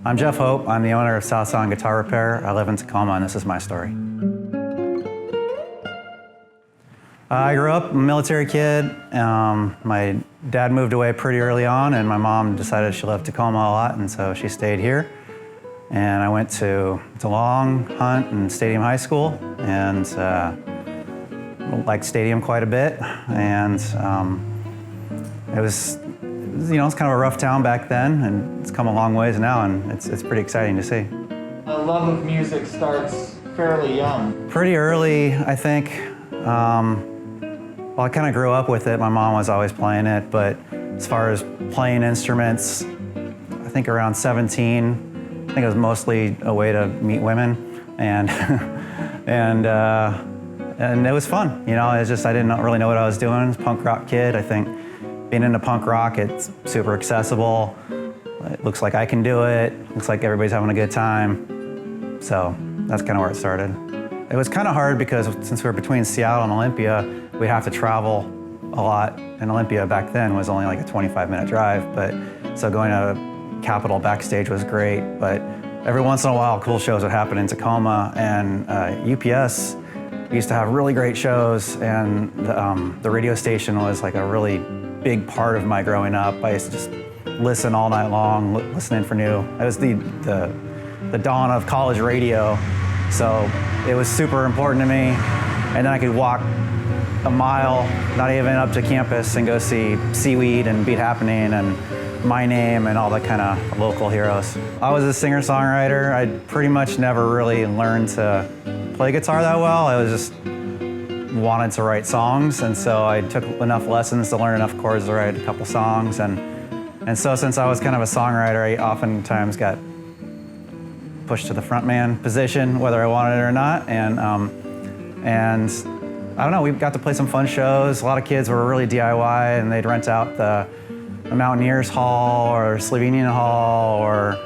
I'm Jeff Hoppe. I'm the owner of South Sound Guitar Repair. I live in Tacoma, and this is my story. I grew up a military kid. My dad moved away pretty early on, and my mom decided she loved Tacoma a lot, and so she stayed here. And I went to DeLong, Hunt, and Stadium High School, and liked Stadium quite a bit. And it was it's kind of a rough town back then, and it's come a long ways now, and it's pretty exciting to see. A love of music starts fairly young. Pretty early, I think. Well, I kind of grew up with it. My mom was always playing it, but as far as playing instruments, I think around 17, I think it was mostly a way to meet women, and and it was fun. It's just I didn't really know what I was doing. I was a punk rock kid. I think being into punk rock, it's super accessible. It looks like I can do it. Looks like everybody's having a good time. So that's kind of where it started. It was kind of hard because since we were between Seattle and Olympia, we'd have to travel a lot. And Olympia back then was only like a 25-minute drive. So going to Capitol backstage was great. But every once in a while, cool shows would happen in Tacoma. And UPS used to have really great shows. And the radio station was like a really big part of my growing up. I used to just listen all night long, listening for new. It was the dawn of college radio, so it was super important to me. And then I could walk a mile, not even up to campus, and go see Seaweed and Beat Happening and My Name and all that kind of local heroes. I was a singer-songwriter. I pretty much never really learned to play guitar that well. I was just wanted to write songs, and so I took enough lessons to learn enough chords to write a couple songs, and so since I was kind of a songwriter, I oftentimes got pushed to the frontman position, whether I wanted it or not, and I don't know, we got to play some fun shows. A lot of kids were really DIY, and they'd rent out the Mountaineers Hall or Slovenian Hall, or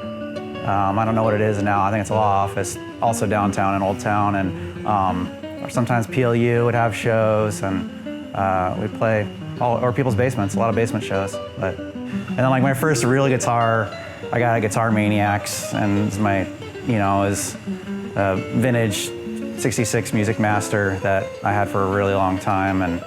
I don't know what it is now. I think it's a law office, also downtown in Old Town, and or sometimes PLU would have shows, and we'd play or people's basements, a lot of basement shows. And then like my first real guitar, I got a Guitar Maniacs, and it's my, is a vintage 66 Music Master that I had for a really long time, and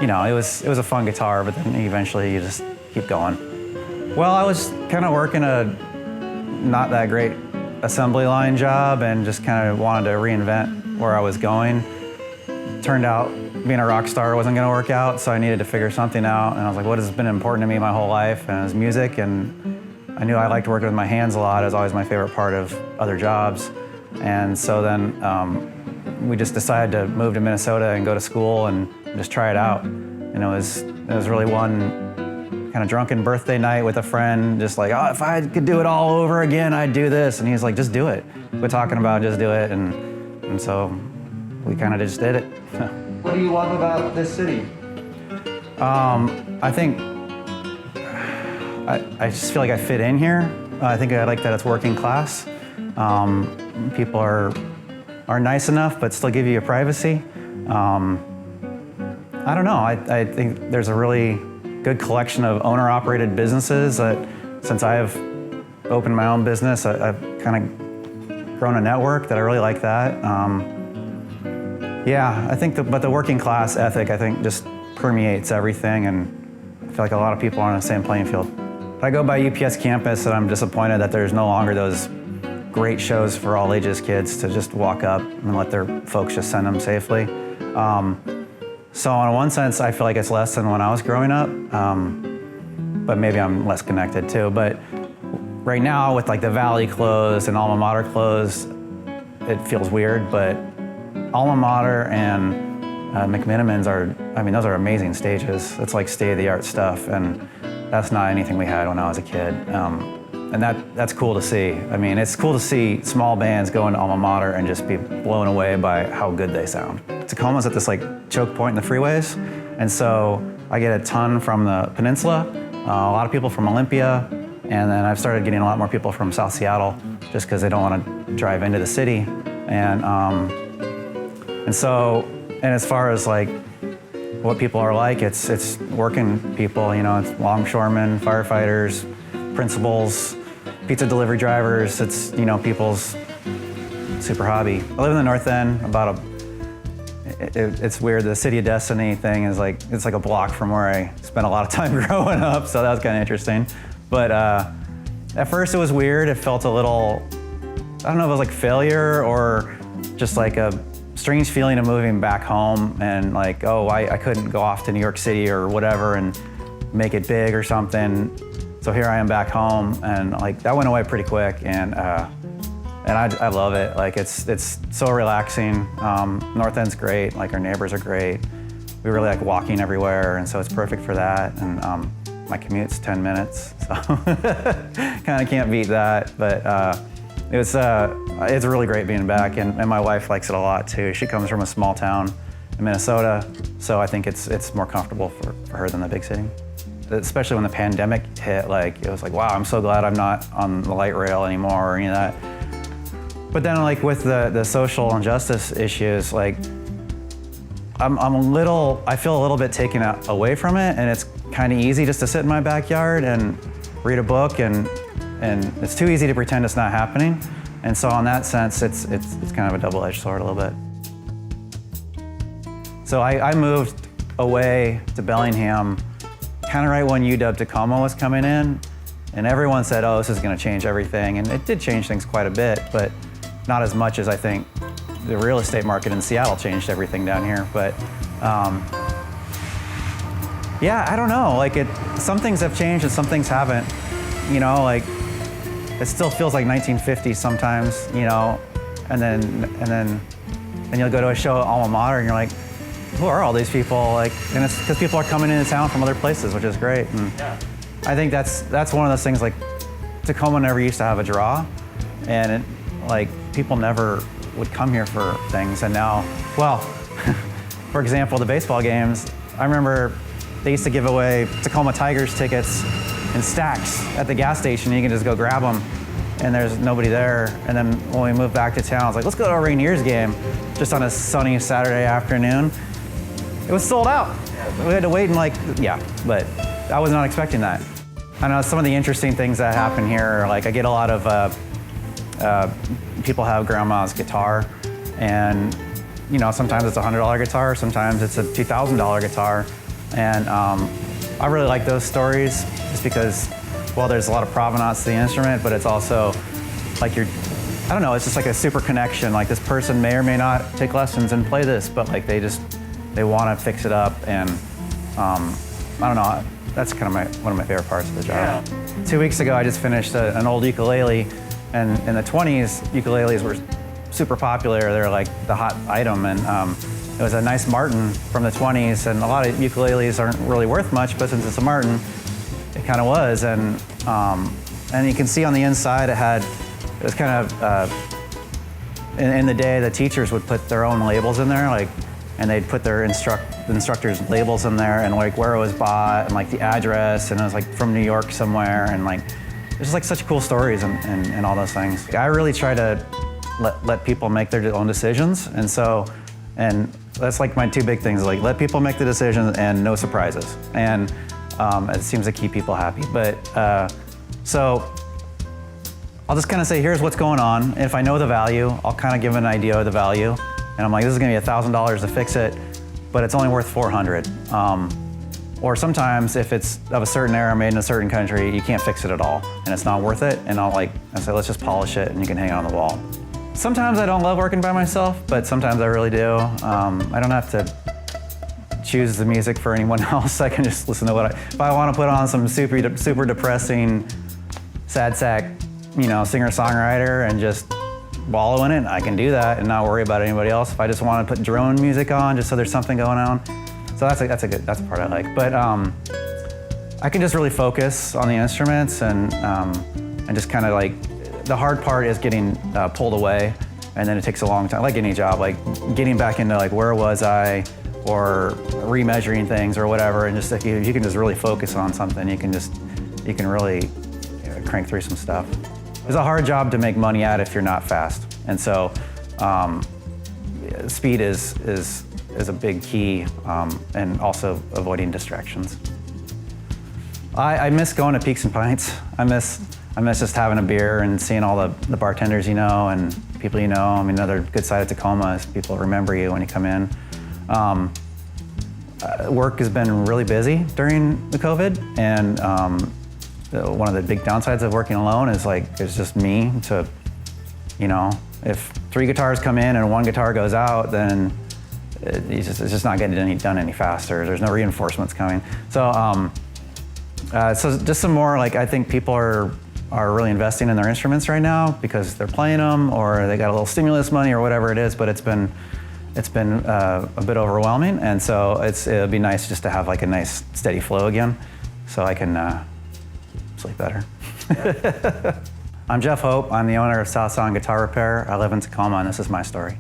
it was a fun guitar, but then eventually you just keep going. Well, I was kind of working a not that great assembly line job and just kind of wanted to reinvent where I was going. Turned out being a rock star wasn't going to work out, so I needed to figure something out. And I was like, what has been important to me my whole life? And it was music, and I knew I liked working with my hands a lot. It was always my favorite part of other jobs. And so then we just decided to move to Minnesota and go to school and just try it out. And it was really one kind of drunken birthday night with a friend, just like, oh, if I could do it all over again, I'd do this. And he's like, just do it. Quit talking about it, just do it. And so we kind of just did it. What do you love about this city? I think I just feel like I fit in here. I think I like that it's working class. People are nice enough, but still give you your privacy. I don't know. I think there's a really good collection of owner-operated businesses that, since I've opened my own business, I've kind of grown a network that I really like that. Yeah, I think but the working class ethic, I think, just permeates everything, and I feel like a lot of people are on the same playing field. I go by UPS campus, and I'm disappointed that there's no longer those great shows for all ages kids to just walk up and let their folks just send them safely. So in one sense, I feel like it's less than when I was growing up, but maybe I'm less connected too. But right now, with like the Valley closed and Alma Mater closed, it feels weird, but Alma Mater and McMinimans those are amazing stages. It's like state-of-the-art stuff, and that's not anything we had when I was a kid. And that's cool to see. I mean, it's cool to see small bands go into Alma Mater and just be blown away by how good they sound. Tacoma's at this like choke point in the freeways, and so I get a ton from the peninsula, a lot of people from Olympia, and then I've started getting a lot more people from South Seattle just because they don't want to drive into the city. And as far as like what people are like, it's working people, it's longshoremen, firefighters, principals, pizza delivery drivers. It's, you know, people's super hobby. I live in the North End, it's weird, the City of Destiny thing is like, it's like a block from where I spent a lot of time growing up, so that was kind of interesting. But at first it was weird, it felt a little, I don't know if it was like failure or just like a strange feeling of moving back home and like, oh, I couldn't go off to New York City or whatever and make it big or something. So here I am back home, and like that went away pretty quick, and I love it. Like it's so relaxing. North End's great. Like our neighbors are great. We really like walking everywhere, and so it's perfect for that. And my commute's 10 minutes, so kind of can't beat that. But it's really great being back, and my wife likes it a lot too. She comes from a small town in Minnesota, so I think it's more comfortable for her than the big city. Especially when the pandemic hit, like it was like, wow, I'm so glad I'm not on the light rail anymore or any of that. But then like with the social injustice issues, like I feel a little bit taken away from it, and it's kind of easy just to sit in my backyard and read a book, and it's too easy to pretend it's not happening. And so in that sense, it's kind of a double-edged sword a little bit. So I moved away to Bellingham kind of right when UW Tacoma was coming in, and everyone said, oh, this is going to change everything, and it did change things quite a bit, but not as much as I think the real estate market in Seattle changed everything down here. But yeah, I don't know, like some things have changed and some things haven't, you know, like it still feels like 1950s sometimes, you know, and then you'll go to a show at Alma Mater and you're like, who are all these people? Like, and it's because people are coming into town from other places, which is great. And yeah. I think that's one of those things, like Tacoma never used to have a draw, and like people never would come here for things. And now, well, for example, the baseball games, I remember they used to give away Tacoma Tigers tickets in stacks at the gas station. You can just go grab them, and there's nobody there. And then when we moved back to town, I was like, let's go to a Rainiers game, just on a sunny Saturday afternoon. It was sold out. We had to wait and but I was not expecting that. I know some of the interesting things that happen here, like I get a lot of people have grandma's guitar, and you know, sometimes it's a $100 guitar, sometimes it's a $2,000 guitar. And I really like those stories just because, well, there's a lot of provenance to the instrument, but it's also like I don't know, it's just like a super connection. Like this person may or may not take lessons and play this, but like they want to fix it up, and I don't know, that's kind of one of my favorite parts of the job. Yeah. 2 weeks ago, I just finished an old ukulele, and in the 20s, ukuleles were super popular. They're like the hot item, and it was a nice Martin from the 20s, and a lot of ukuleles aren't really worth much, but since it's a Martin, it kind of was. And you can see on the inside, it was kind of, in the day, the teachers would put their own labels in there, like, and they'd put their instructors' labels in there, and like where it was bought, and like the address, and it was like from New York somewhere, and like there's just like such cool stories and all those things. I really try to let people make their own decisions, and that's like my two big things, like let people make the decisions and no surprises, and it seems to keep people happy. But so I'll just kind of say, here's what's going on. If I know the value, I'll kind of give an idea of the value. And I'm like, this is gonna be $1,000 to fix it, but it's only worth $400. Or sometimes if it's of a certain era made in a certain country, you can't fix it at all, and it's not worth it. And I say, let's just polish it and you can hang it on the wall. Sometimes I don't love working by myself, but sometimes I really do. I don't have to choose the music for anyone else. I can just listen to if I want to put on some super depressing, sad sack, you know, singer-songwriter and just wallow in it, I can do that and not worry about anybody else. If I just want to put drone music on, just so there's something going on. So that's a part I like. But I can just really focus on the instruments and just kind of like, the hard part is getting pulled away, and then it takes a long time, like any job, like getting back into like where was I, or remeasuring things or whatever, and just if you can just really focus on something, you can really crank through some stuff. It's a hard job to make money at if you're not fast, and so speed is a big key, and also avoiding distractions. I miss going to Peaks and Pints. I miss I miss just having a beer and seeing all the bartenders you know and people you know. I mean, another good side of Tacoma is people remember you when you come in. Work has been really busy during the COVID, and one of the big downsides of working alone is like, it's just me to, you know, if 3 guitars come in and 1 guitar goes out, then it's just not getting done any faster. There's no reinforcements coming. So, so just some more, like, I think people are really investing in their instruments right now because they're playing them or they got a little stimulus money or whatever it is, but it's been a bit overwhelming, and so it'd be nice just to have like a nice steady flow again so I can sleep better. I'm Jeff Hoppe. I'm the owner of South Sound Guitar Repair. I live in Tacoma, and this is my story.